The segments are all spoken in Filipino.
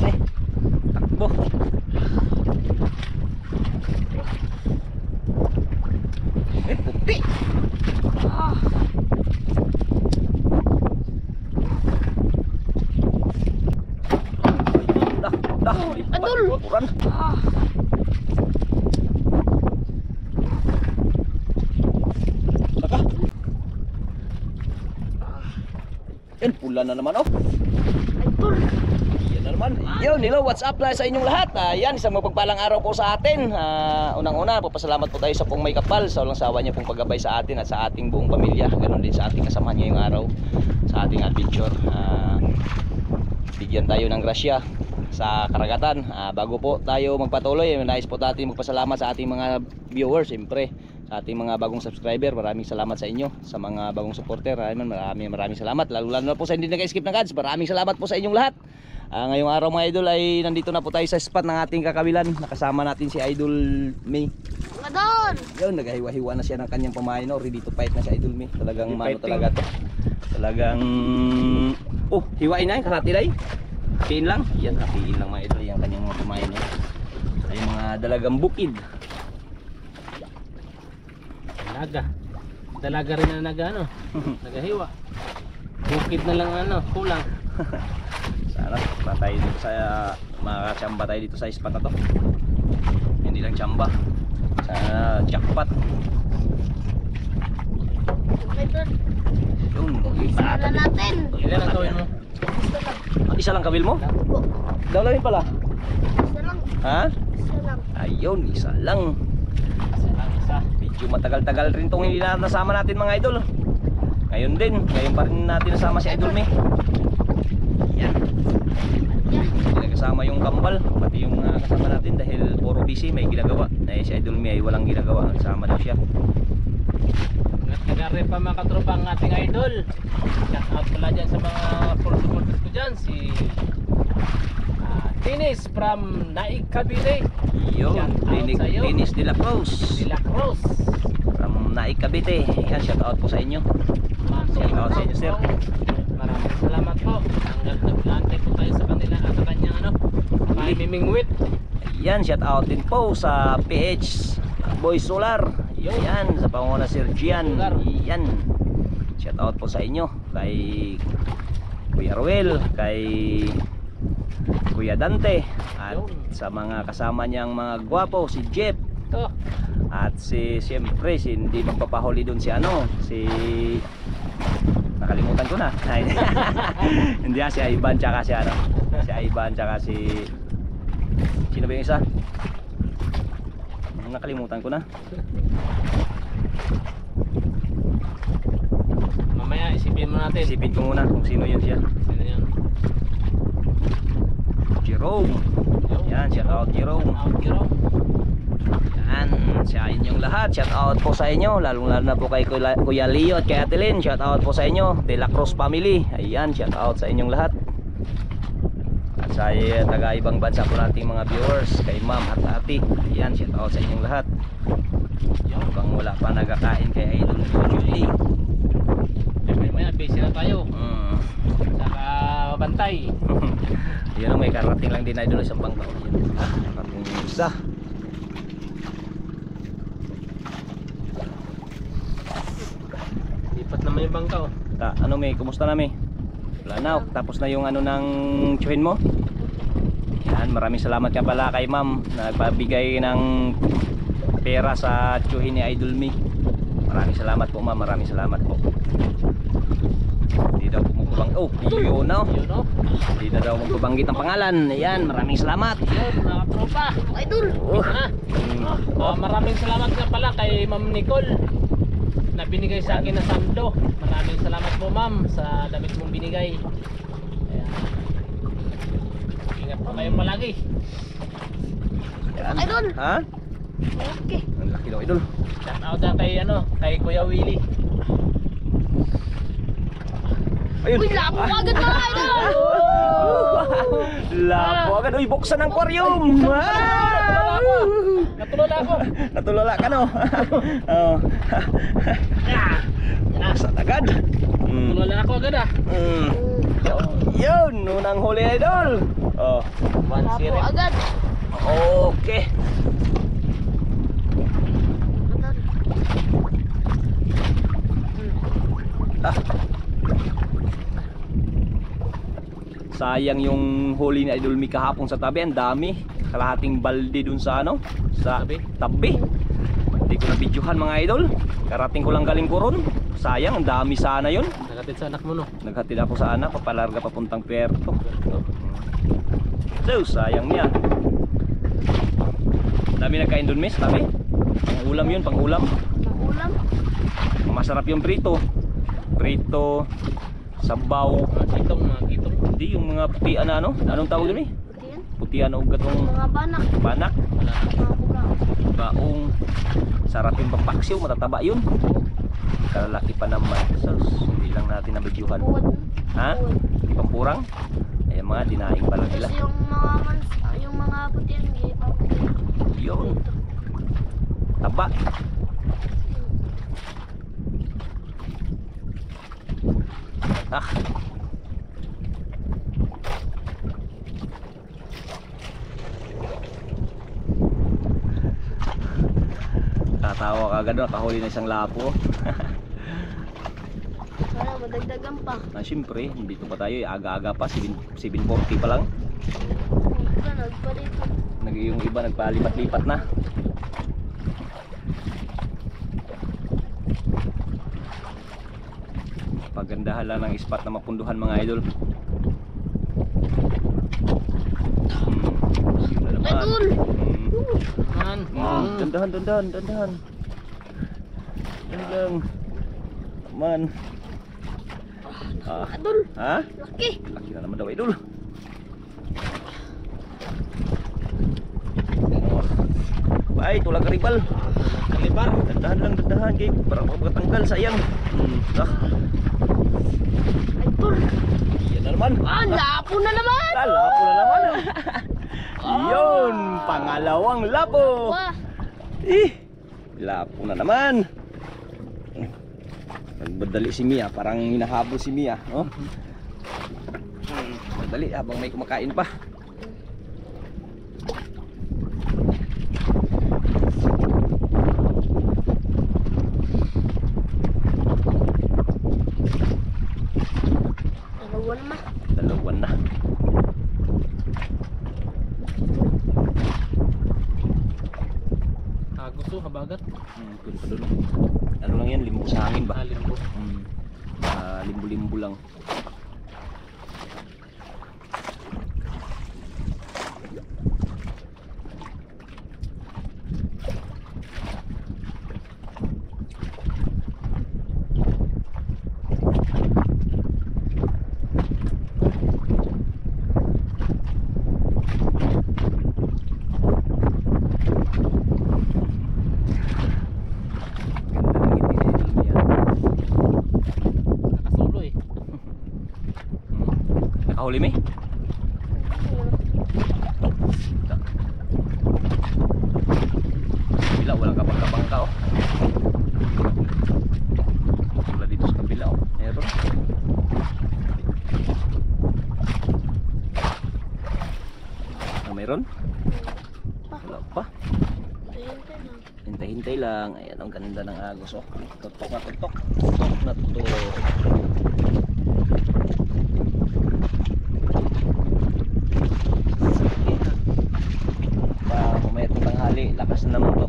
Ay, takbo. Puti. Dah, Adul. ukuran. Saka. Yan, pula na naman oh. Adul. Yan na naman. Yo, hello, what's up sa inyong lahat? Yan, isang mapagpalang araw po sa atin. Unang-una, papasalamat po tayo sa pong may kapal, sa walang sawa niya pong paggabay sa atin at sa ating buong pamilya. Ganon din sa ating kasamahan ngayong araw, sa ating adventure. Bigyan tayo ng grasya sa karagatan. Bago po tayo magpatuloy, nais po natin magpasalamat sa ating mga viewers, siyempre sa ating mga bagong subscriber. Maraming salamat sa inyo, sa mga bagong supporter. Maraming salamat, lalo na po sa hindi nag-skip ng ads. Maraming salamat po sa inyong lahat. Ngayong araw mga idol ay nandito na po tayo sa spot ng ating kakabilan. Nakasama natin si Idol May. Adul. Yun, naghahiwa-hiwa na siya ng kanyang pamahay, no? Ready to fight na si Idol May. Talagang mano talaga to. Talagang hiwain na yung karate day. Hatiin lang. Yan, hatiin lang mga idol. Yung kanyang mga pamahay, no? Ay mga dalagang bukid. Dalaga rin na nagahiwa. Bukid na lang kulang. Sana patay dito sa makakachamba tayo dito sa spot na to. Hindi lang chamba. Sana jackpot. Adul. Yung Sana natin. Ilan ang gawin mo? isa lang kabil mo? Po. Dalawin pala. Isa lang. Ha? Isa lang. Ayun, isa lang. Isa. Medyo matagal-tagal rin itong hindi na nasama natin mga idol. Ngayon din, ngayon pa rin natin nasama si Idol May. Yan. Hindi kasama yung kambal, pati yung mga kasama natin dahil puro busy, may ginagawa. Dahil si Idol May ay walang ginagawa, nasama daw siya. Nagkagari pa mga katropa ang ating idol. Shout out pala dyan sa mga full supporters ko dyan. Si Tinis from Naik Cavite. Yo, Shout out sa'yo. Linis de la Cruz De La Cruz. from Naik Cavite. Yan, shout out po sa inyo. Shout out sa inyo, sir. Maraming salamat po. Hanggang nag-antay po tayo sa kanila at sa kanyang may mimingwit. Yan, shout out din po sa PH Boy Solar. Yan, sa panguna Sir Gian. Yan. Shout out po sa inyo kay Kuya Ruel, kay Kuya Dante at sa mga kasama niyang mga gwapo, si Jeff. Ito. At siyempre hindi magpapahuli doon si nakalimutan ko na. Hindi si Ivan tsaka si Ivan tsaka si sino ba yung isa? Nakalimutan ko na. Mamaya isipin mo natin. Isipin ko muna kung sino yun siya. Sino yan? Jerome. Yan, shout out Jerome. Yan, sa inyong lahat, shout out po sa inyo, lalong lalo na po kay Kuya Leo at kay Atelin. Shout out po sa inyo, De La Cruz family. Ayan, shout out sa inyong lahat. At sa taga-ibang bansa po nating mga viewers, kay Ma'am at Ate. Ayan, shout out sa inyong lahat. Bang wala pa nagkakain kay Idol Julie. Maya busy na tayo. Saka bantay. Yun, may karating lang din Idol isang bangka. Karating isa. Lipat naman yung bangka May, kumusta na may? Wala na, tapos na yung ng tsuhin mo. Yan, maraming salamat nga pala kay Ma'am na nagpabigay ng pera sa tsuhin ni Idol May. Maraming salamat po Ma'am, maraming salamat po. Hindi daw kumukubang, yun no? Hindi na daw magbabanggit ang pangalan. Ayan, maraming salamat. Yun, mga tropa. Idol. Maraming salamat nga pala kay Ma'am Nicole na binigay sa akin na sando. Maraming salamat po Ma'am sa damit mong binigay. Ayan. Ingat po kayo palagi. Ayan. Idol. Ha? Okay. Ang laki daw Idol. Shout out na kay Kuya Willie. Ayun. Uy, lapo agad mga idol. Lapo agad. Uy, buksan ang aquarium. Natulala ako. Natulala ka no. Buksan agad. Natulala ako agad Yun, unang huli idol. Oh, one Lapo sirip. agad. Okay. Ah. Sayang yung huli ni Idol Mi kahapon sa tabi, ang dami. Kalahating balde dun sa ano, sa tabi. Hindi ko na videohan mga idol. Karating ko lang galing ko ron. Sayang, ang dami sana yun. Naghatid sa anak mo no. Naghatid ako sa anak, papalarga papuntang Puerto. So, sayang niya. Dami nagkain dun, miss, dami. Pang ulam yun, pang ulam. Magulam. Masarap yung prito. Prito, sabaw. Mga kitong. Hindi, yung mga putian na ano. Anong tawag yun eh? Pati yan. Putian o gatong Mga banak. banak, Mga buka. baong. Sarap yung pampaksiw, matataba yun. Kalalaki pa naman. So, hindi lang natin nabidyuhan. Buwan. Ha? Buwan. Di pampurang? Ayan mga, dinaing pa lang nila. Kasi yung mga puti yan, Yun. Taba. Ah. Tatawa ka agad, nakahuli na isang lapo. Sana madagdagan pa. Ah, syempre, dito pa tayo, aga-aga pa, 7:40 pa lang. Wala, nagpalit. Yung iba nagpalipat-lipat na. Pagandahan lang ng spot na mapunduhan mga idol. Yun na naman. Idol! Man. Dandahan. Dandahan lang. Man. Ah. Idol! Ha? Laki! Laki na naman daw idol. Ay, tulang karibal. Kalibar. Dandahan kay parang makatanggal, sayang. Ah, Idol! yan na naman. Ah, lapo na naman! Lapo na naman. Yun, pangalawang lapo. Wah! Lapo na naman. Nagmadali si Mia, parang hinahabol si Mia, no? Madali habang may kumakain pa. Dalawa naman. Dalawan na. Gusto habagat. Doon pa doon. Ano lang yan, limbo sa hangin ba? Limbo. Limbo-limbo lang. Nakasolo eh. Nakahuli mi? Kabila, walang kabangka-bangka oh. Wala dito sa kabila oh. Meron. Meron? Wala pa. Hintay-hintay lang. Ayan, ang ganda ng agos oh. Tutok na tutok. Tutok na tutok. Mamaya itong tanghali, lakas na naman to.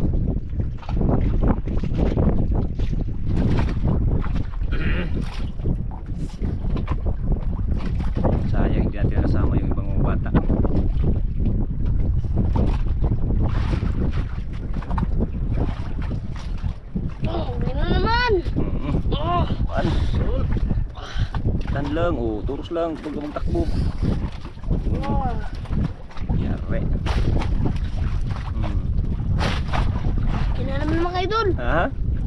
Sayang hindi natin nasama yung ibang mga bata. Oh, gano'n naman! Oh! Dan lang, oh, turos lang, huwag ka magtakbo. Oh! Yare. Laki na naman mga idol! Ha?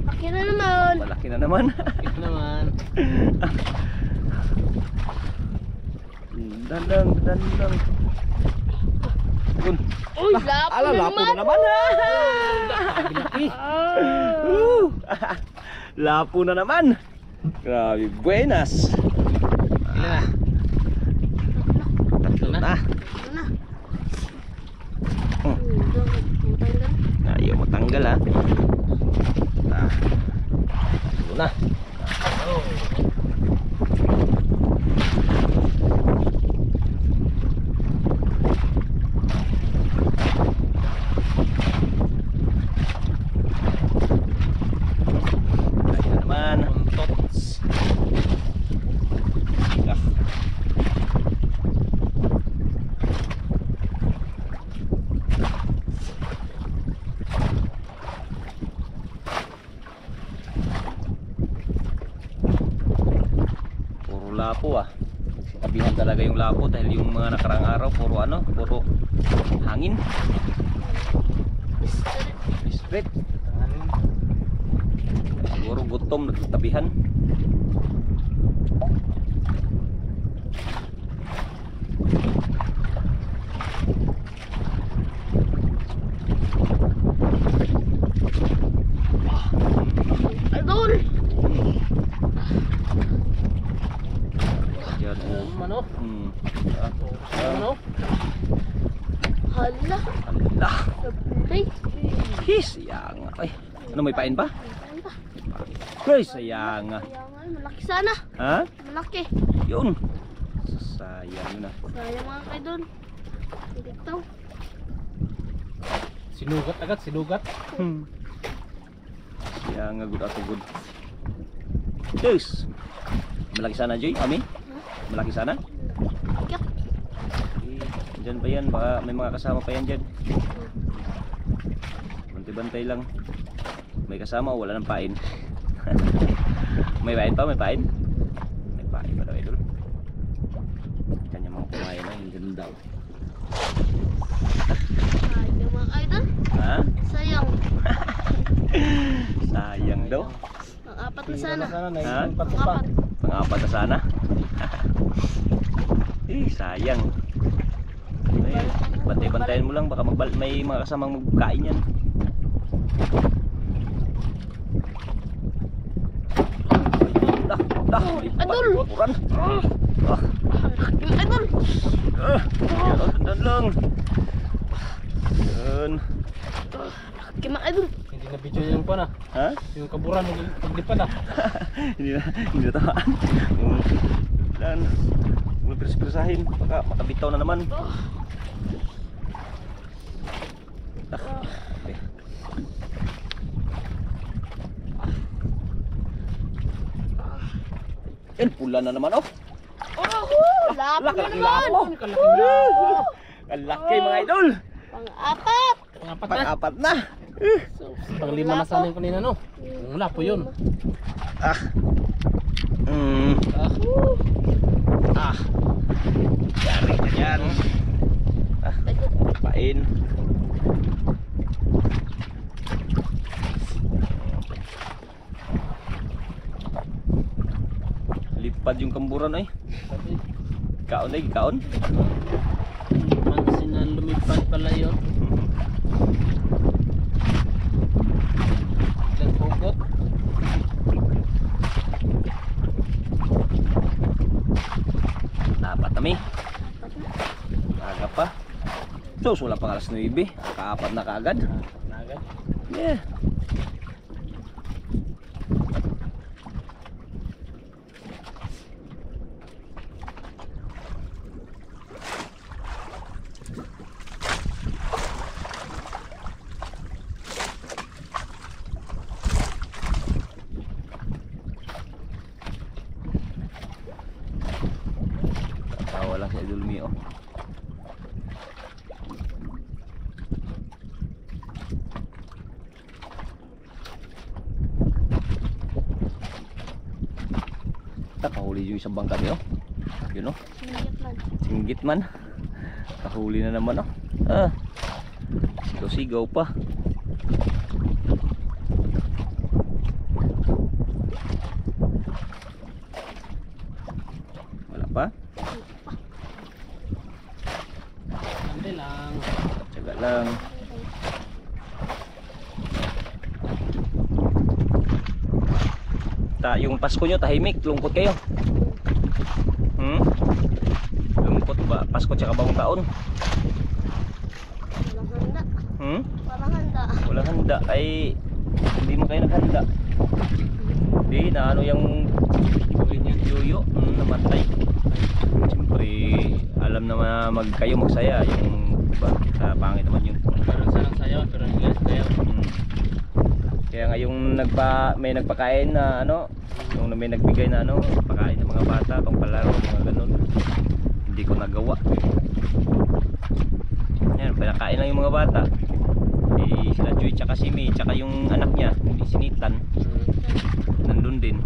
Laki na naman! Malaki na naman. Ito naman. Dan lang. Yun. Uy, lapo Ala, na lapo naman! na naman. Laki. Lapo na naman. Grabe, buenas. Ilan na? ah. Tabihan talaga yung labo dahil yung mga nakarang araw puro hangin. Straight. Siguro gutom nagtabihan. Idol! Diyan oh. Ano? Ano? Hala! Ala. Ay! His, sayang. Ay, ano may pain pa? Ano ba? Ay, sayang. Sayang nga, malaki sana. Ha? Malaki. Yun. Sayang yun ah. Sayang mga kaidol. Dito. Sinugat agad, sinugat. Sayang nga good ato good. Yes. Malaki sana Joy, Ami? Malaki sana? Kyak. Diyan pa yan, baka may mga kasama pa yan dyan. Bantay-bantay lang. May kasama o wala ng pain? May pain pa? May pain? May pain pa daw idol. Kanya mga kumain na, hindi nun daw. Sayang mga kaidol. Ha? Sayang. Sayang daw. Ang apat na sana. Ha? Ang apat. Pang-apat na sana. Sayang. Ay, bantay-bantayan mo lang, baka may mga kasamang magkain yan. Idol! Buran. Yung idol! Dandan lang. Yan. Laki mga idol. Hindi na video yung pa na. Ha? Yung kaburan paglipad ah. Hindi na tamaan. Dan. Magpirsahin, baka makabitaw na naman. Okay. Yan, pula na naman oh. Lapo na Laki naman. Kalaking lapo. Ang laki mga idol. Pang-apat. Pangapat na. Pang-apat na. Panglima na sana yung kanina no. Yung lapo yun. Ah. Mm. Ah. Yari na yan. Ah, pain. Lipad yung kamburan ay. Kaon ay, kaon. Pansin na lumipad pala yun. Dan hugot. Dapat kami. Aga pa. So, wala pang alas 9. Kaapat na kaagad. Agad. Yeah. Tawa lang si Idol Mio. Kahuli yung isang bangka niyo. Yun oh. Singgit man. Singgit man. Kahuli na naman oh. Ah. Sigaw-sigaw pa. Wala pa? Hindi lang. Tsaga lang. Yung Pasko nyo tahimik, lungkot kayo. Lungkot ba? Pasko tsaka bagong taon. Walang handa. Walang handa. Walang handa ay hindi mo kayo naghanda. Hindi na ano yung yuyo namatay. Siyempre alam naman kayo magsaya yung diba? Pangit naman yun. Meron sanang sayaw pero hindi sayaw. Kaya nga yung may nagpakain na ano, yung may nagbigay na ano, pakain ng mga bata, pang palaro, mga ganun. Hindi ko nagawa. Yan, pinakain lang yung mga bata. Eh, sila Joy tsaka si May, tsaka yung anak niya, si Nathan, nandun din.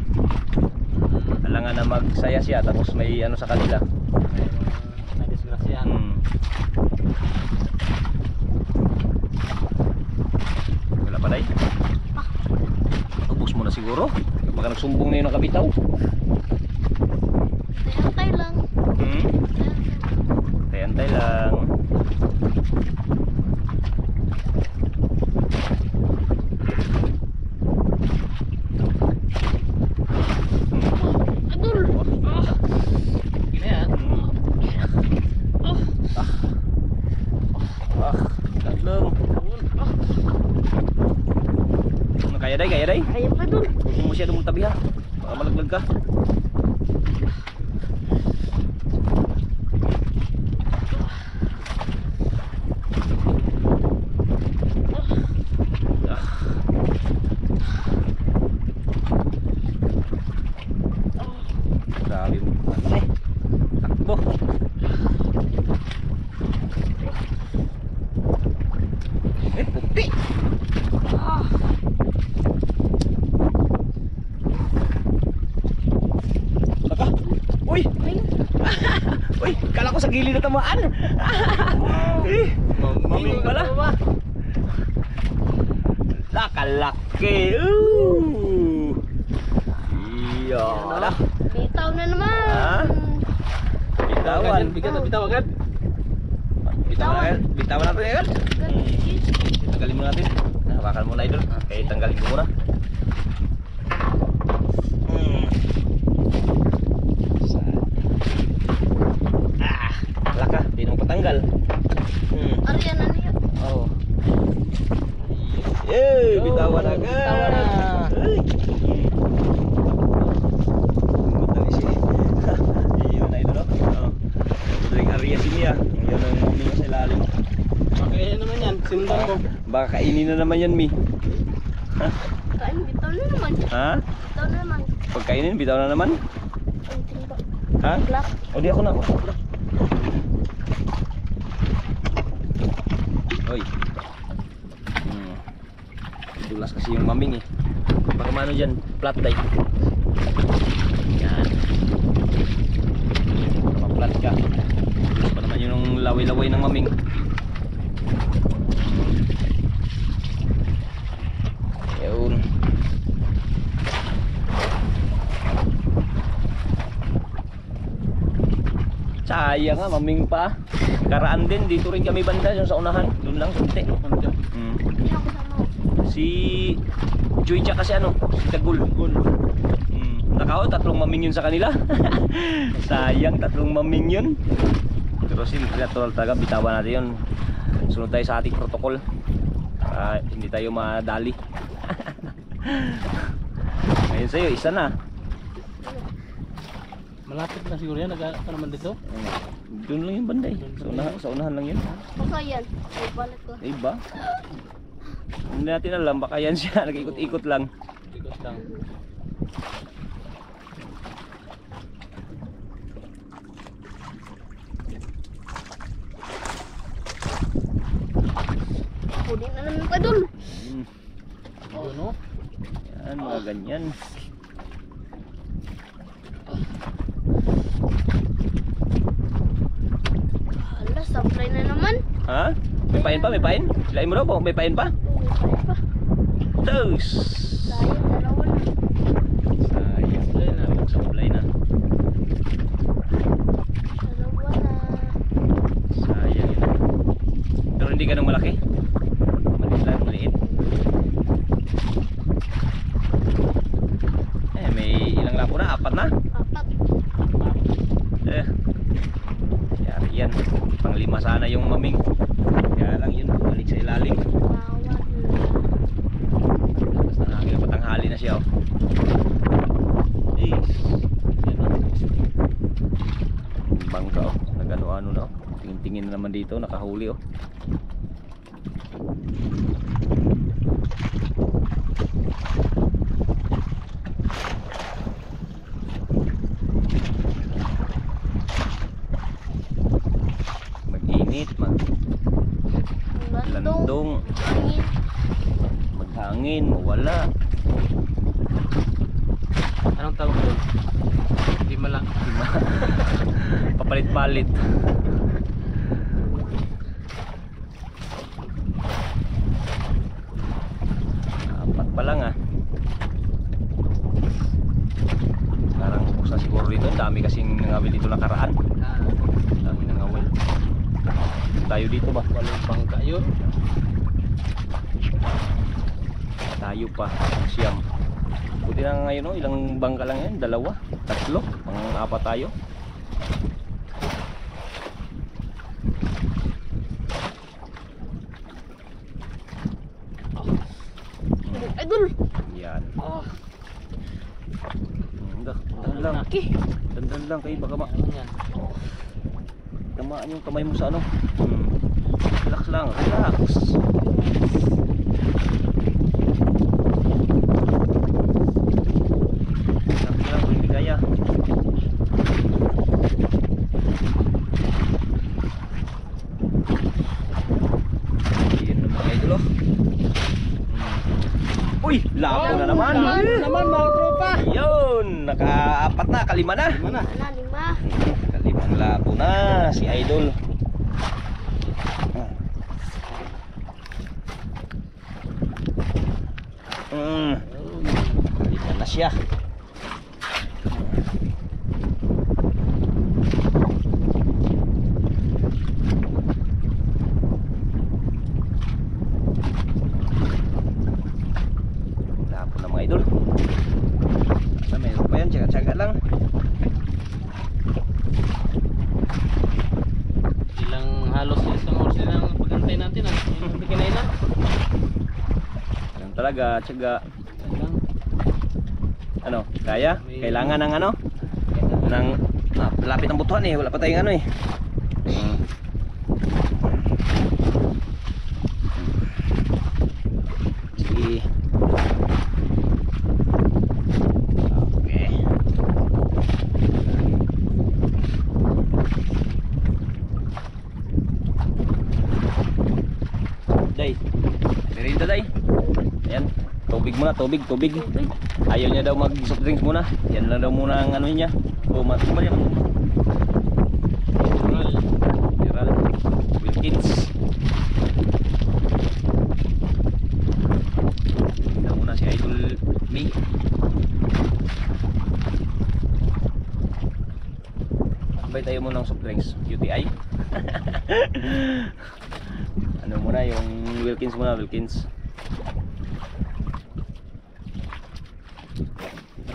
Alangan na magsaya siya tapos may ano sa kanila. May disgrasyahan. Wala pa day? Ubus mo na siguro. Baka nagsumbong na yun ang kabitaw. Antay lang. Antay lang. Adul. Gini yan. Tatlong. Kaya day, kaya day. Kaya pa dul. Huwag mo masyado mong tabi ha. Baka malaglag ka. Grabe mo. Ano eh? Takbo. Puti. Baka. Uy! Uy! Kala ko sa gilid na tamaan. Maming pala. Nakalaki. Iya. Bitaw na naman. Ha? Bitawan. Bitaw agad. Bitawan agad. Bitawan natin agad. Tanggalin mo natin. Hawakan mo na idol. Okay, tanggalin ko muna. Laka, di mo patanggal. Aryan na niya. Oh. Bitawan agad. Bitawan na. Matali siya. Iyon na idol. Oh. Rodrigo Arias ini ya. Iyon ang mami sa ilalim. Makainin naman yan. Sinundan ko. Baka kainin na naman yan, Mi. Kain, bitaw na naman. Ha? Bitaw na naman. Pagkainin, bitaw na naman. Ang timba. Ha? Black. O di ako na. Oy. Dulas kasi yung maming eh. Baka mano dyan, flat die. Yan. Maka-flat ka. Dulas pa naman yung laway-laway ng maming. Yun. Sayang nga, maming pa. Karaan din, dito rin kami banda yung sa unahan. Doon lang, sunti. Hindi ako sama. Si Joy tsaka si ano, si Tagul. Nakao, tatlong maming yun sa kanila. Sayang, tatlong maming yun. Pero natural talaga, bitawan natin yun. Sunod tayo sa ating protocol. Para hindi tayo madali. Ngayon sa'yo, isa na. Malapit na siguro yan. Nag-ano ka naman dito? Doon lang yung banday. Sa unahan lang yun. Baka yan. Ay, balik ko. Iba? Hindi natin alam, baka yan siya. Nag-ikot-ikot lang. Ikot lang. Pudin na naman pa dul. Doon no? Yan, mga ganyan. Ala, supply na naman. Ha? May pain pa? May pain? Silain mo daw po, may pain pa? May pain pa. Tos! Sayang, dalawa na. Sayang, supply na. Dalawa na. Sayang yun. Pero hindi ganun malaki. Maliit lang, maliit. May ilang lapo na? Apat na? Apat. Yari yan. Pang-5 sana yung maming. Kaya lang yun, balik sa ilalim. Bawat na. Basta nangangin, patanghali na siya. Oh. Bangka oh. Nag-ano-ano na oh. Tingin-tingin na naman dito, nakahuli oh. Mag-init, landong, Hangin. maghangin, mawala. Anong tawag doon? Hindi Lima lang. Papalit-palit. Apat pa lang ah. Parang ubos na siguro dito. Ang dami kasing nangawil dito nakaraan. Ang dami nangawil. Tayo dito ba? Walang bangka yun. Tayo pa. Siyam. Buti na ngayon no, ilang bangka lang yan? Dalawa? Tatlo? Pang-apat tayo. Idol. Yan. Oh, Dandan lang. okay. Dandan lang kayo baka Ano yan? tamaan yung kamay mo sa ano. Relax lang. Relax. Relax lang kung hindi kaya. Yan ang mga idol oh. Uy! Lapo na naman! Lapo naman mga tropa. Yun! Nakaapat na, kalima na. Mana? Wala, 5. Kalimang lapo na si Idol. Kalima na siya. Lapo na mga idol. Meron pa yan, tsaga-tsaga lang. Ilang halos isang oras din ang pagantay natin ah. Yung bikinay na. Yan talaga, tsaga. Lang. Ano, kaya? Kailangan ng ano? Ng lapit ng butuhan eh, wala pa tayong ano eh. Sige. Okay. Day. Merienda day. Ayan. Tubig muna, tubig. Ayaw niya daw mag soft drinks muna. Yan lang daw muna ang ano niya. Tumat ba yan? Viral. Wilkins. Tingnan muna si Idol May. Sabay tayo muna ng soft drinks. UTI. Ano muna yung Wilkins muna, Wilkins.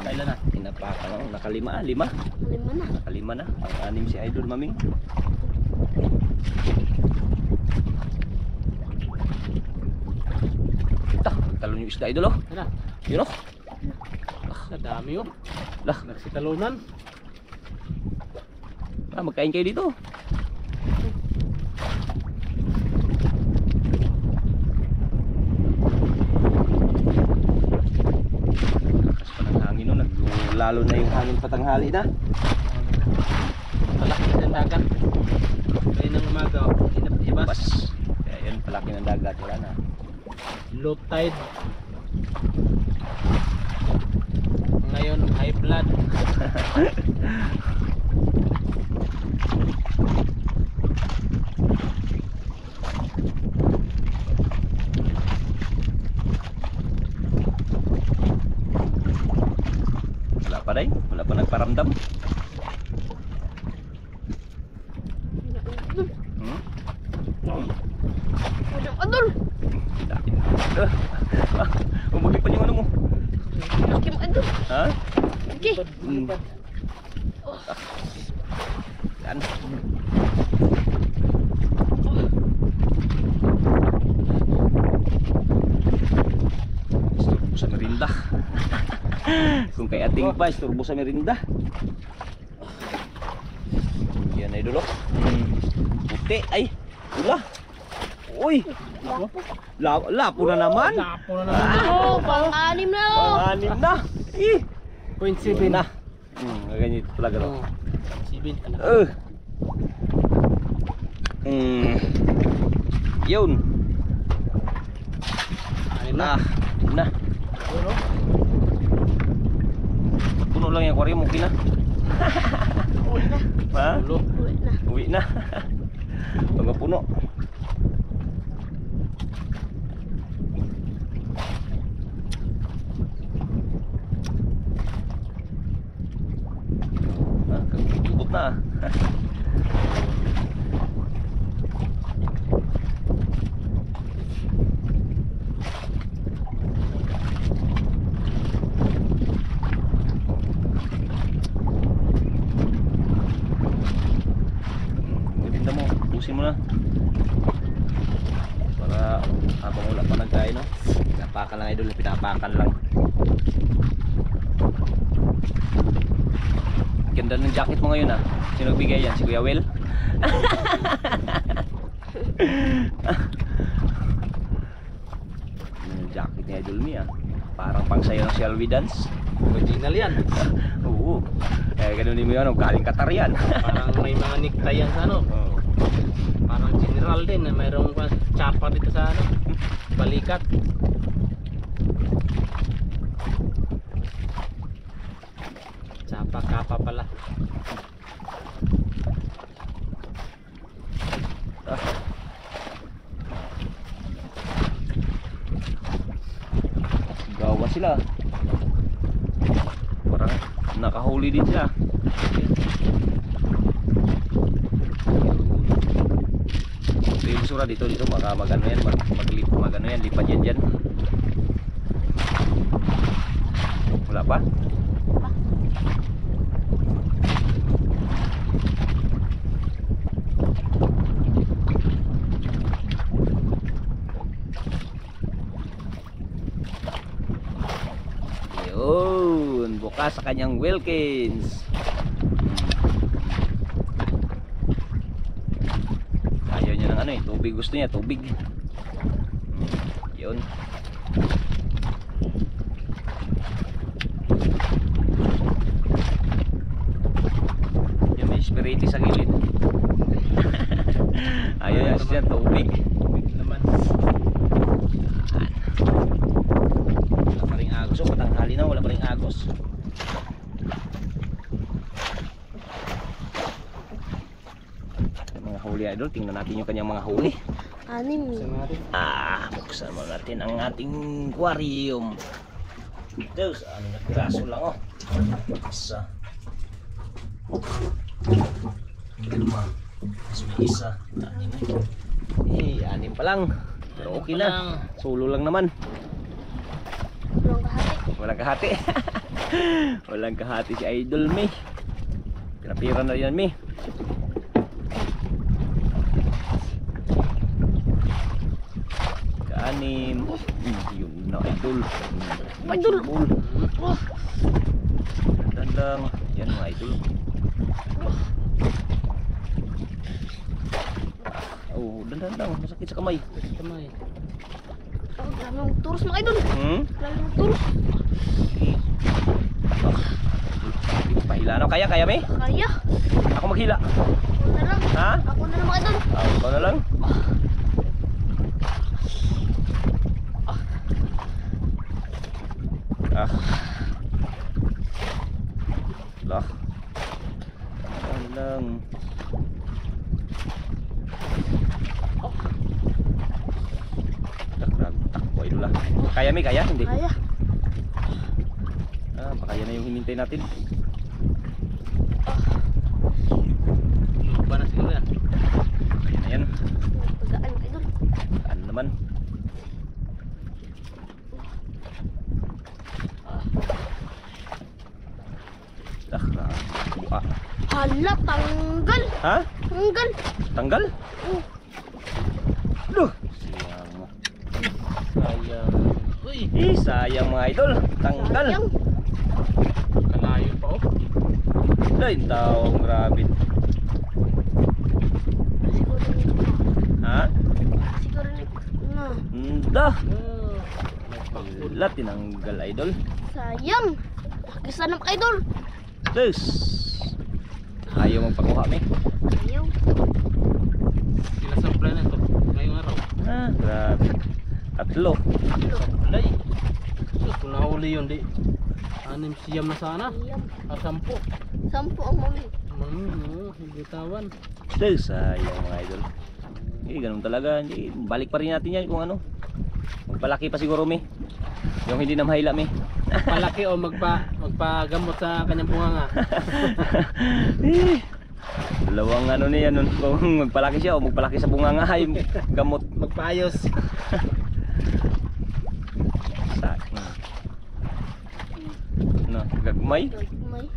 Kailan na? Inapakan ako. Nakalima, 5. 5 na. Nakalima na. Ang 6 si Idol Maming. Ito, talon yung isda Idol oh. Ano? Yun oh. Sa dami oh. Lah, Nagsitalunan. magkain kayo dito. Lakas pa ng hangin no. Lalo na yung hangin patanghali na. Malaki sa dagat. Kaya ng umaga oh. Ibas. Bas. Kaya yun, palaki ng dagat. Wala na. Low tide. Ngayon high blood. Wala pa day. Wala pa nagparamdam. Idol. Umagi pa yung ano mo. Laki mo, idol. Ha? Okay. Yan. Isturbo sa merinda. Kung kay ating pa, isturbo sa merinda. Yan ay dulo. Puti. Ay, ula. Uy. Lapo na naman. Lapo na naman. Oh, pang-anim na oh. Pang-anim na. 0.7 na. Ganyan talaga no. Oh. 7. Yun. Ayun na. Na. Puno lang yung aquarium, okay na. Uwi na. Ha? Ulo. Uwi na. Uwi na. Pag puno. Tutup na. Ibinda mo, pusin mo na. Para habang wala pa nagkain, no? Pinapakan lang idol, pinapakan lang. Ganda ng jacket mo ngayon, ah. Sino nagbigay yan? Si Kuya Will? Yung jacket ni Idol Mi, ah. Parang pang sayo ng Shelby Dance. Original yan. Oo. Ganun din mo yun, galing Qatar yan. Parang may mga necktie yan sa ano. Oo. Parang general din. Mayroong chapa dito sa ano. Balikat. Chapa kapa pala. Ah. Gawa sila. Parang nakahuli din sila. Ito yung sura dito baka magano yan, magano yan, lipad yan dyan. Wala pa? Yun, bukas sa kanyang Wilkins. Ayaw niya ng ano eh, tubig, gusto niya tubig. Yun. Yung may spiriti sa gilid. Ayaw niya siya tubig. Tubig naman. Wala pa rin agos, oh, patanghali na, wala pa rin agos. Yung mga huli idol, tingnan natin yung kanyang mga huli. Anim. Buksan mo natin ang ating aquarium. Ito, ano na piraso lang, oh. Isa. Lima. Isa. Anim. Anim pa lang. Pero okay na. Solo lang naman. Walang kahati. Walang kahati. Walang kahati si Idol Mi. Pinapira na yan Mi. Kaanim. Yun na Idol. Idol. Ball. Dandan lang. Yan mga Idol. Oh, dandan lang. Masakit sa kamay. Kamay. Oh, daming turus mga idol. Daming turus. Pahila na. Kaya Mi? Kaya. Ako maghila. Ako na lang. Ha? Ako na lang mga idol. Ikaw na lang. Ah. Lah. Lang. Takbo ito lang. Kaya Mi, kaya? Hindi. Kaya. Baka yan na yung hinintay natin. Lupa na siguro yan. Kaya na yan. Pagaan mga idol. Ano naman? Buka. Hala, tanggal. Ha? Tanggal. Tanggal? Oh, Duh. Sayang mo. Sayang. Uy. Sayang mga idol. Tanggal. sayang. Kalayo pa oh. Dahil tao, grabe. Siguro Ha? Siguro na. Dah. Nagpakul. Wala, tinanggal idol. Sayang. Kisa na mga idol. Des. Ayaw magpakuha Mi. Ayaw. Sila sa plan na to. Ngayong araw. Grabe. Tatlo. Sablay. So, kung nahuli yun di. Anim siyam na sana. Siyam. 10. 10 ang mami. Hindi tawan. Sayang mga idol. Ganun talaga. Balik pa rin natin yan kung ano. Magpalaki pa siguro mi. Yung hindi na mahila mi. Palaki o magpagamot sa kanyang bunganga. Dalawang ano niya nun. Kung magpalaki siya o magpalaki sa bunganga ay gamot. Magpaayos. No, gagmay. May.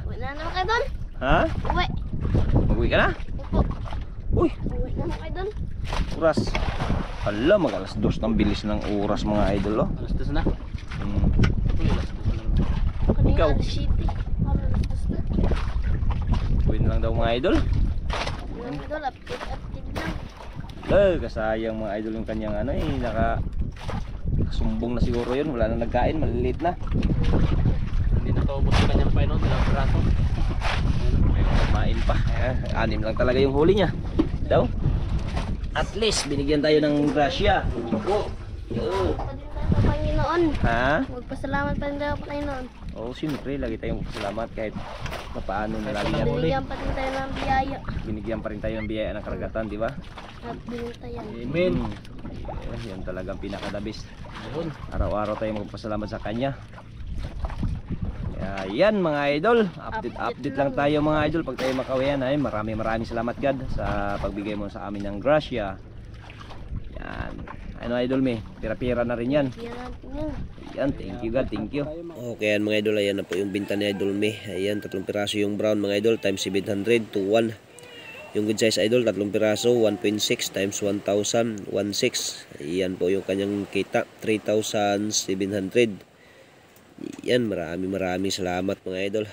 Uwi na naman kayo doon. Ha? Uwi. Mag-uwi ka na? Opo. Uy, Uwi na naman kayo doon. oras. Hala, mag alas 2 ng bilis ng oras mga idol, oh. Alas 2 na. Uy, alas 2 na. Kanina Ikaw? alas 7. Alas 2 na. Uwi na lang daw mga idol. Yung idol, update lang. Kasayang mga idol yung kanyang ano nakasumbong na siguro yun. Wala na nagkain, maliliit na. Hindi nakaubos yung kanyang painon. Dalang piraso. May kumain pa. 6 lang talaga yung huli niya. Daw. At least binigyan tayo ng grasya. Oh. Pa din tayo sa Panginoon. Ha? Magpasalamat pa din tayo sa Panginoon. Oo, siyempre lagi tayong magpasalamat kahit paano na lagi yan. Binigyan pa din tayo ng biyaya. Binigyan pa rin tayo ng biyaya ng karagatan, di ba? At binuntayan. Amen. Yan talagang pinaka-the-best. Ayun. Araw-araw tayong magpasalamat sa kanya. Kaya yan mga idol, update lang tayo mga idol. Pag tayo makawian ay maraming salamat God sa pagbigay mo sa amin ng grasya. Yan. Ano idol me, pira-pira na rin yan. Yan natin yan. Yan, thank you God, thank you. Okay, yan mga idol, ayan na po yung binta ni idol me. Ayan, 3 piraso yung brown mga idol, times 700 to 1. Yung good size idol, 3 piraso, 1.6 times 1,000, 1.6. Ayan po yung kanyang kita, 3,700. Yan, maraming salamat mga idol.